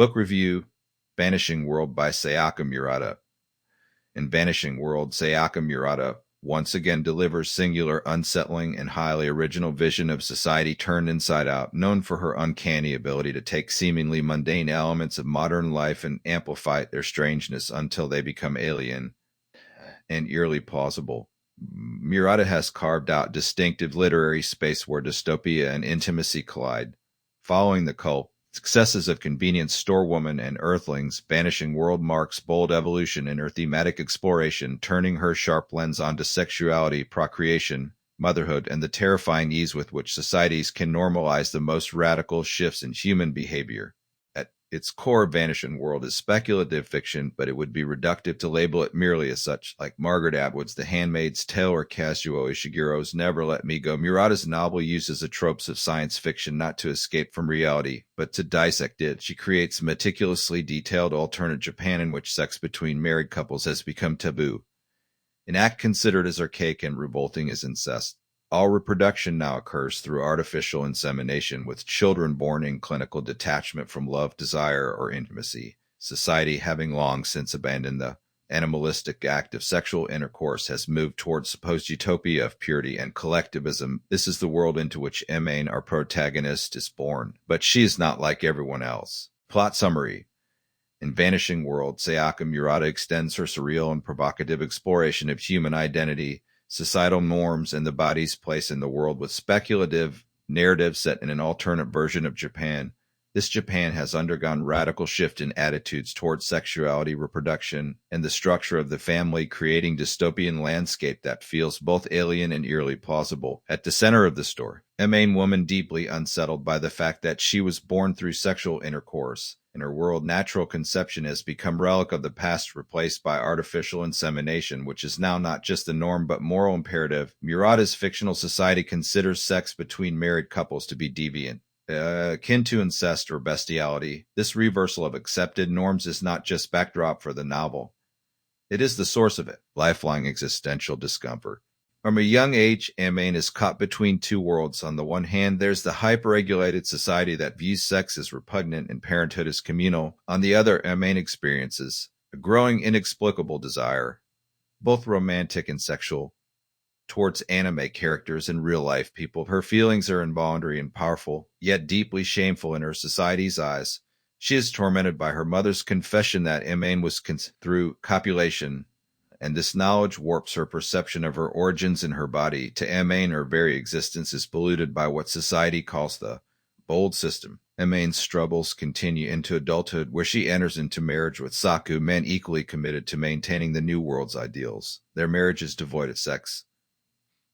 Book review: Vanishing World by Sayaka Murata. In Vanishing World, Sayaka Murata once again delivers singular, unsettling, and highly original vision of society turned inside out, known for her uncanny ability to take seemingly mundane elements of modern life and amplify their strangeness until they become alien and eerily plausible. Murata has carved out distinctive literary space where dystopia and intimacy collide. Following the cult successes of Convenience Store Woman and Earthlings, Vanishing World marks bold evolution in her thematic exploration, turning her sharp lens onto sexuality, procreation, motherhood, and the terrifying ease with which societies can normalize the most radical shifts in human behavior. At its core, Vanishing World is speculative fiction, but it would be reductive to label it merely as such, like Margaret Atwood's The Handmaid's Tale or Kazuo Ishigiro's Never Let Me Go. Murata's novel uses the tropes of science fiction not to escape from reality, but to dissect it. She creates meticulously detailed alternate Japan in which sex between married couples has become taboo, an act considered as archaic and revolting as incest. All reproduction now occurs through artificial insemination, with children born in clinical detachment from love, desire, or intimacy. Society, having long since abandoned the animalistic act of sexual intercourse, has moved towards supposed utopia of purity and collectivism. This is the world into which Emaine, our protagonist, is born. But she is not like everyone else. Plot summary. In Vanishing World, Sayaka Murata extends her surreal and provocative exploration of human identity, societal norms, and the body's place in the world with speculative narrative set in an alternate version of Japan. This Japan has undergone radical shift in attitudes towards sexuality, reproduction, and the structure of the family, creating dystopian landscape that feels both alien and eerily plausible. At the center of the story, a main woman deeply unsettled by the fact that she was born through sexual intercourse. In her world, natural conception has become relic of the past, replaced by artificial insemination, which is now not just the norm but moral imperative. Murata's fictional society considers sex between married couples to be deviant, akin to incest or bestiality. This reversal of accepted norms is not just backdrop for the novel. It is the source of it, lifelong existential discomfort. From a young age, Emaine is caught between two worlds. On the one hand, there's the hyper-regulated society that views sex as repugnant and parenthood as communal. On the other, Emaine experiences a growing inexplicable desire, both romantic and sexual, towards anime characters and real-life people. Her feelings are involuntary and powerful, yet deeply shameful in her society's eyes. She is tormented by her mother's confession that Emaine was through copulation, and this knowledge warps her perception of her origins in her body. To Emaine, her very existence is polluted by what society calls the bold system. Emaine's struggles continue into adulthood, where she enters into marriage with Saku, men equally committed to maintaining the new world's ideals. Their marriage is devoid of sex,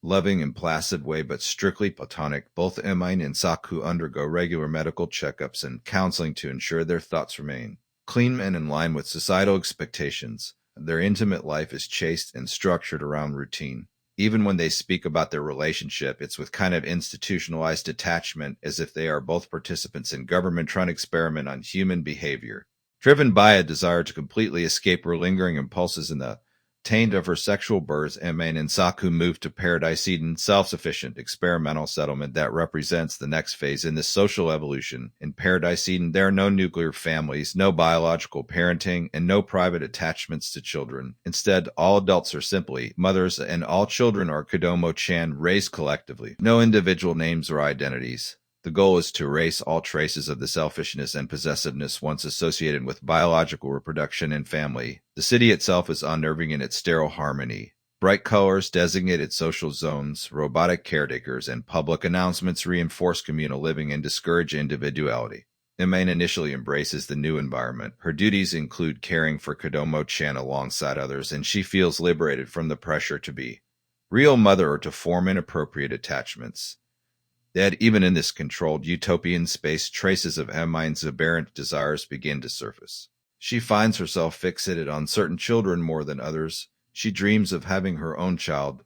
loving and placid way, but strictly platonic. Both Emaine and Saku undergo regular medical checkups and counseling to ensure their thoughts remain clean and in line with societal expectations. Their intimate life is chaste and structured around routine. Even when they speak about their relationship, it's with kind of institutionalized detachment, as if they are both participants in government trying to experiment on human behavior. Driven by a desire to completely escape her lingering impulses in the taint of her sexual birth, Emaine and Saku move to Paradise Eden, self-sufficient experimental settlement that represents the next phase in this social evolution. In Paradise Eden, there are no nuclear families, no biological parenting, and no private attachments to children. Instead, all adults are simply mothers, and all children are Kodomo-chan, raised collectively. No individual names or identities. The goal is to erase all traces of the selfishness and possessiveness once associated with biological reproduction and family. The city itself is unnerving in its sterile harmony. Bright colors designate its social zones, robotic caretakers, and public announcements reinforce communal living and discourage individuality. Emaine initially embraces the new environment. Her duties include caring for Kodomo-chan alongside others, and she feels liberated from the pressure to be real mother or to form inappropriate attachments. Yet, even in this controlled utopian space, traces of Emaine's aberrant desires begin to surface. She finds herself fixated on certain children more than others. She dreams of having her own child,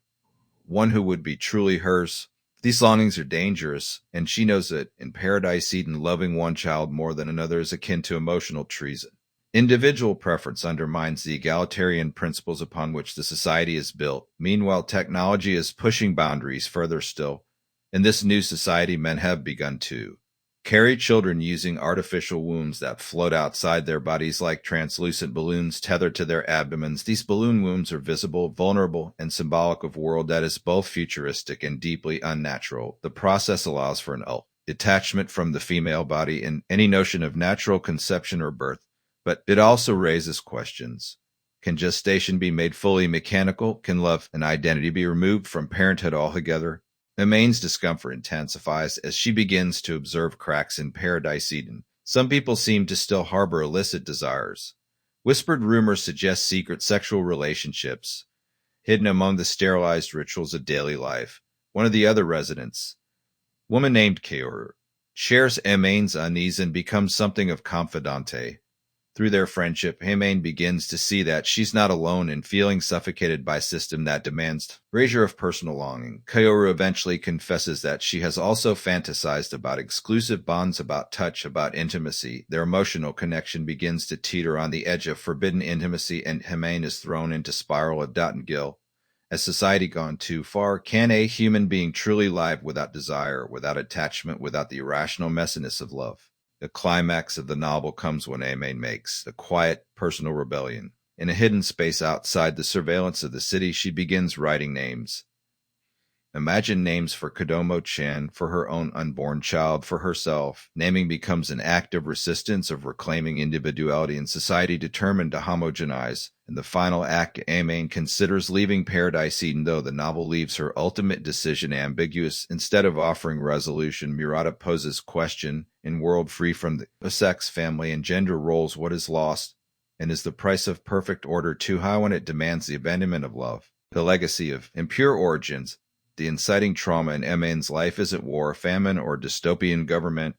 one who would be truly hers. These longings are dangerous, and she knows that in Paradise Eden, loving one child more than another is akin to emotional treason. Individual preference undermines the egalitarian principles upon which the society is built. Meanwhile, technology is pushing boundaries further still. In this new society, men have begun to carry children using artificial wombs that float outside their bodies like translucent balloons tethered to their abdomens. These balloon wombs are visible, vulnerable, and symbolic of a world that is both futuristic and deeply unnatural. The process allows for an detachment from the female body and any notion of natural conception or birth, but it also raises questions. Can gestation be made fully mechanical? Can love and identity be removed from parenthood altogether? Emaine's discomfort intensifies as she begins to observe cracks in Paradise Eden. Some people seem to still harbor illicit desires. Whispered rumors suggest secret sexual relationships, hidden among the sterilized rituals of daily life. One of the other residents, woman named Kaoru, shares Emaine's unease and becomes something of confidante. Through their friendship, Hemaine begins to see that she's not alone in feeling suffocated by a system that demands erasure of personal longing. Kaoru eventually confesses that she has also fantasized about exclusive bonds, about touch, about intimacy. Their emotional connection begins to teeter on the edge of forbidden intimacy, and Hemaine is thrown into spiral of doubt and guilt. Has society gone too far? Can a human being truly live without desire, without attachment, without the irrational messiness of love? The climax of the novel comes when Ame makes a quiet, personal rebellion. In a hidden space outside the surveillance of the city, she begins writing names. Imagine names for Kodomo-chan, for her own unborn child, for herself. Naming becomes an act of resistance, of reclaiming individuality in society determined to homogenize. In the final act, Ame considers leaving Paradise Eden, though the novel leaves her ultimate decision ambiguous. Instead of offering resolution, Murata poses question: in world free from the sex, family, and gender roles, what is lost? And is the price of perfect order too high when it demands the abandonment of love? The legacy of impure origins. The inciting trauma in Emaine's life isn't war, famine, or dystopian government.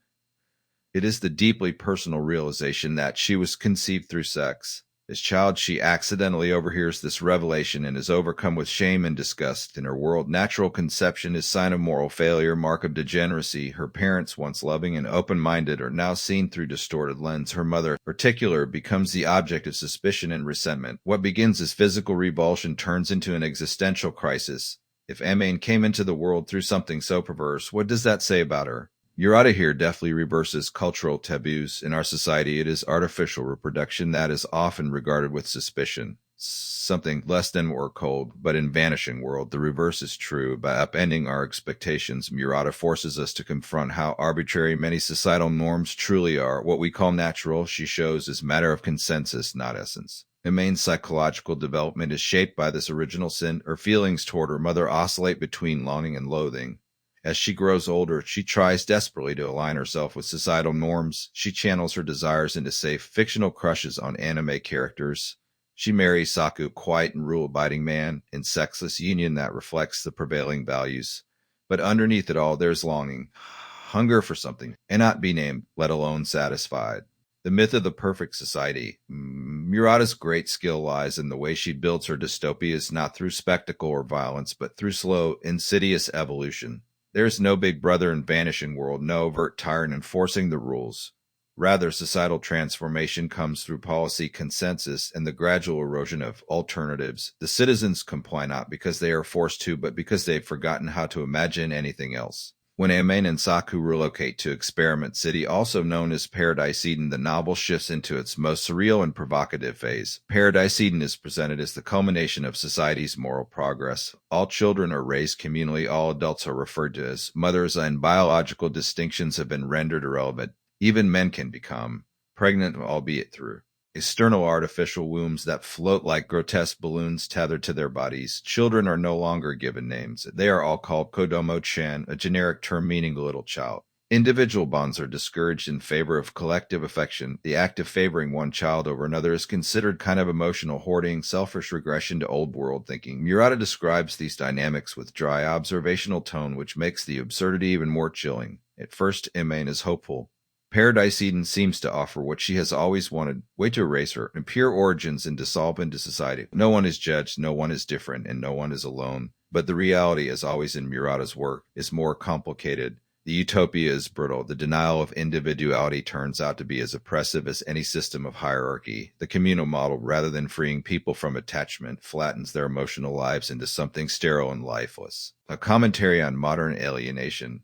It is the deeply personal realization that she was conceived through sex. As a child, she accidentally overhears this revelation and is overcome with shame and disgust. In her world, natural conception is sign of moral failure, mark of degeneracy. Her parents, once loving and open-minded, are now seen through distorted lens. Her mother, in particular, becomes the object of suspicion and resentment. What begins as physical revulsion turns into an existential crisis. If Ame came into the world through something so perverse, what does that say about her? Murata here deftly reverses cultural taboos. In our society, it is artificial reproduction that is often regarded with suspicion, something less than or cold. But in Vanishing World, the reverse is true. By upending our expectations, Murata forces us to confront how arbitrary many societal norms truly are. What we call natural, she shows, is matter of consensus, not essence. Emaine's psychological development is shaped by this original sin. Her feelings toward her mother oscillate between longing and loathing. As she grows older, she tries desperately to align herself with societal norms. She channels her desires into safe, fictional crushes on anime characters. She marries Saku, a quiet and rule-abiding man, in sexless union that reflects the prevailing values. But underneath it all, there's longing, hunger for something, cannot be named, let alone satisfied. The myth of the perfect society. Murata's great skill lies in the way she builds her dystopias, not through spectacle or violence, but through slow, insidious evolution. There is no big brother in Vanishing World, no overt tyrant enforcing the rules. Rather, societal transformation comes through policy consensus and the gradual erosion of alternatives. The citizens comply not because they are forced to, but because they've forgotten how to imagine anything else. When Ame and Saku relocate to Experiment City, also known as Paradise Eden, the novel shifts into its most surreal and provocative phase. Paradise Eden is presented as the culmination of society's moral progress. All children are raised communally, all adults are referred to as mothers, and biological distinctions have been rendered irrelevant. Even men can become pregnant, albeit through external artificial wombs that float like grotesque balloons tethered to their bodies. Children are no longer given names. They are all called Kodomo-chan, a generic term meaning little child. Individual bonds are discouraged in favor of collective affection. The act of favoring one child over another is considered kind of emotional hoarding, selfish regression to old world thinking. Murata describes these dynamics with dry, observational tone, which makes the absurdity even more chilling. At first, Ime is hopeful. Paradise Eden seems to offer what she has always wanted, way to erase her, impure origins and dissolve into society. No one is judged, no one is different, and no one is alone. But the reality, as always in Murata's work, is more complicated. The utopia is brittle. The denial of individuality turns out to be as oppressive as any system of hierarchy. The communal model, rather than freeing people from attachment, flattens their emotional lives into something sterile and lifeless. A commentary on modern alienation.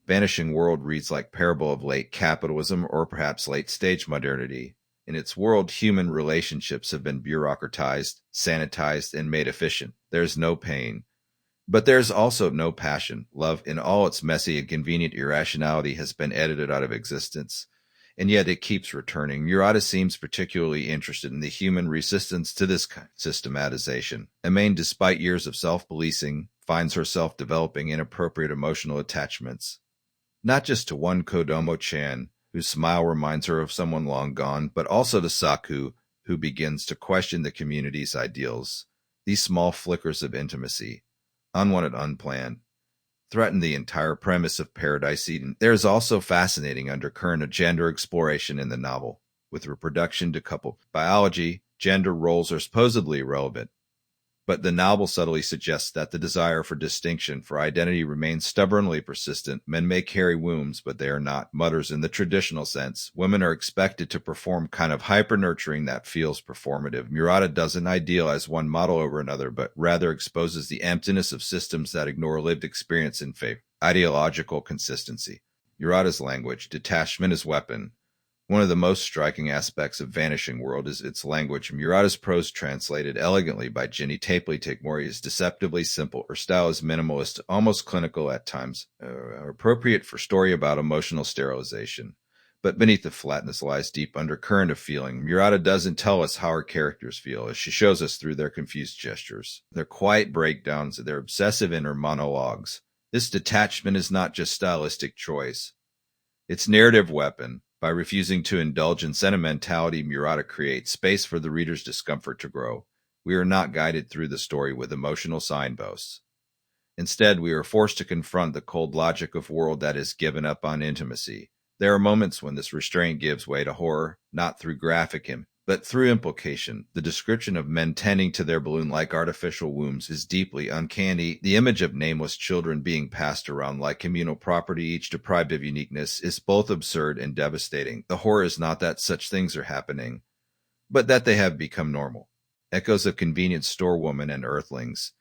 Vanishing World reads like parable of late capitalism or perhaps late-stage modernity. In its world, human relationships have been bureaucratized, sanitized, and made efficient. There's no pain. But there's also no passion. Love, in all its messy and convenient irrationality, has been edited out of existence. And yet it keeps returning. Murata seems particularly interested in the human resistance to this systematization. Emaine, despite years of self-policing, finds herself developing inappropriate emotional attachments. Not just to one Kodomo-chan, whose smile reminds her of someone long gone, but also to Saku, who begins to question the community's ideals. These small flickers of intimacy, unwanted, unplanned, threaten the entire premise of Paradise Eden. There is also fascinating undercurrent of gender exploration in the novel. With reproduction decoupled biology, gender roles are supposedly irrelevant. But the novel subtly suggests that the desire for distinction, for identity, remains stubbornly persistent. Men may carry wombs, but they are not mothers in the traditional sense. Women are expected to perform kind of hyper-nurturing that feels performative. Murata doesn't idealize one model over another, but rather exposes the emptiness of systems that ignore lived experience in favor of ideological consistency. Murata's language, detachment as weapon. One of the most striking aspects of Vanishing World is its language. Murata's prose, translated elegantly by Ginny Tapley-Tickmore, is deceptively simple. Her style is minimalist, almost clinical at times, appropriate for story about emotional sterilization. But beneath the flatness lies deep undercurrent of feeling. Murata doesn't tell us how her characters feel, as she shows us through their confused gestures, their quiet breakdowns, their obsessive inner monologues. This detachment is not just stylistic choice. It's narrative weapon. By refusing to indulge in sentimentality, Murata creates space for the reader's discomfort to grow. We are not guided through the story with emotional signposts. Instead, we are forced to confront the cold logic of a world that has given up on intimacy. There are moments when this restraint gives way to horror, not through graphic imagery, but through implication. The description of men tending to their balloon-like artificial wombs is deeply uncanny. The image of nameless children being passed around like communal property, each deprived of uniqueness, is both absurd and devastating. The horror is not that such things are happening, but that they have become normal. Echoes of convenience store woman and earthlings.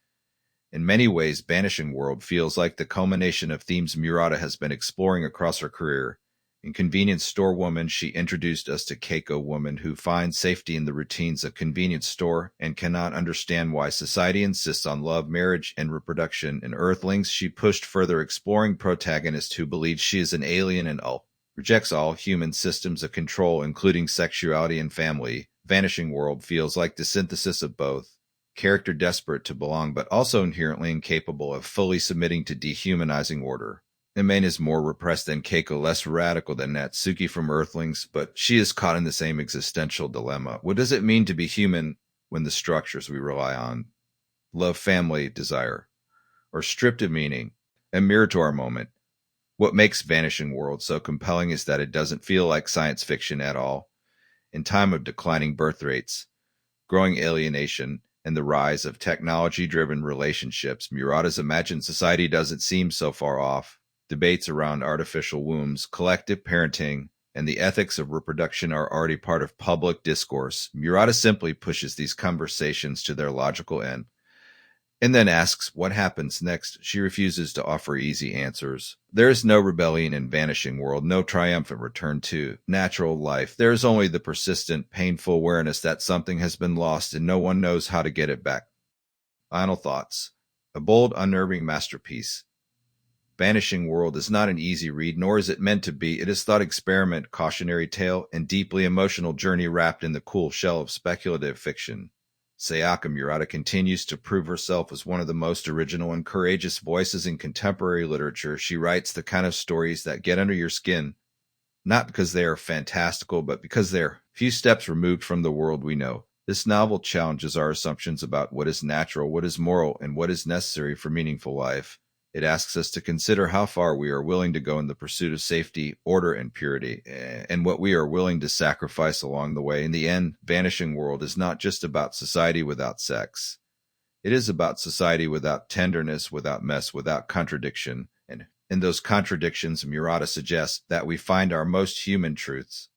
In many ways, Vanishing World feels like the culmination of themes Murata has been exploring across her career. In Convenience Store Woman, she introduced us to Keiko woman who finds safety in the routines of convenience store and cannot understand why society insists on love, marriage, and reproduction. In Earthlings, she pushed further, exploring protagonist who believes she is an alien and rejects all human systems of control, including sexuality and family. Vanishing World feels like the synthesis of both. Character desperate to belong, but also inherently incapable of fully submitting to dehumanizing order. Emaine is more repressed than Keiko, less radical than Natsuki from Earthlings, but she is caught in the same existential dilemma. What does it mean to be human when the structures we rely on, love, family, desire, are stripped of meaning? A mirror to our moment. What makes Vanishing World so compelling is that it doesn't feel like science fiction at all. In time of declining birth rates, growing alienation, and the rise of technology-driven relationships, Murata's imagined society doesn't seem so far off. Debates around artificial wombs, collective parenting, and the ethics of reproduction are already part of public discourse. Murata simply pushes these conversations to their logical end, and then asks what happens next. She refuses to offer easy answers. There is no rebellion in Vanishing World, no triumphant return to natural life. There is only the persistent, painful awareness that something has been lost and no one knows how to get it back. Final thoughts. A bold, unnerving masterpiece. Vanishing World is not an easy read, nor is it meant to be. It is thought experiment, cautionary tale, and deeply emotional journey wrapped in the cool shell of speculative fiction. Sayaka Murata continues to prove herself as one of the most original and courageous voices in contemporary literature. She writes the kind of stories that get under your skin, not because they are fantastical, but because they're few steps removed from the world we know. This novel challenges our assumptions about what is natural, what is moral, and what is necessary for meaningful life. It asks us to consider how far we are willing to go in the pursuit of safety, order, and purity, and what we are willing to sacrifice along the way. In the end, Vanishing World is not just about society without sex. It is about society without tenderness, without mess, without contradiction. And in those contradictions, Murata suggests that we find our most human truths.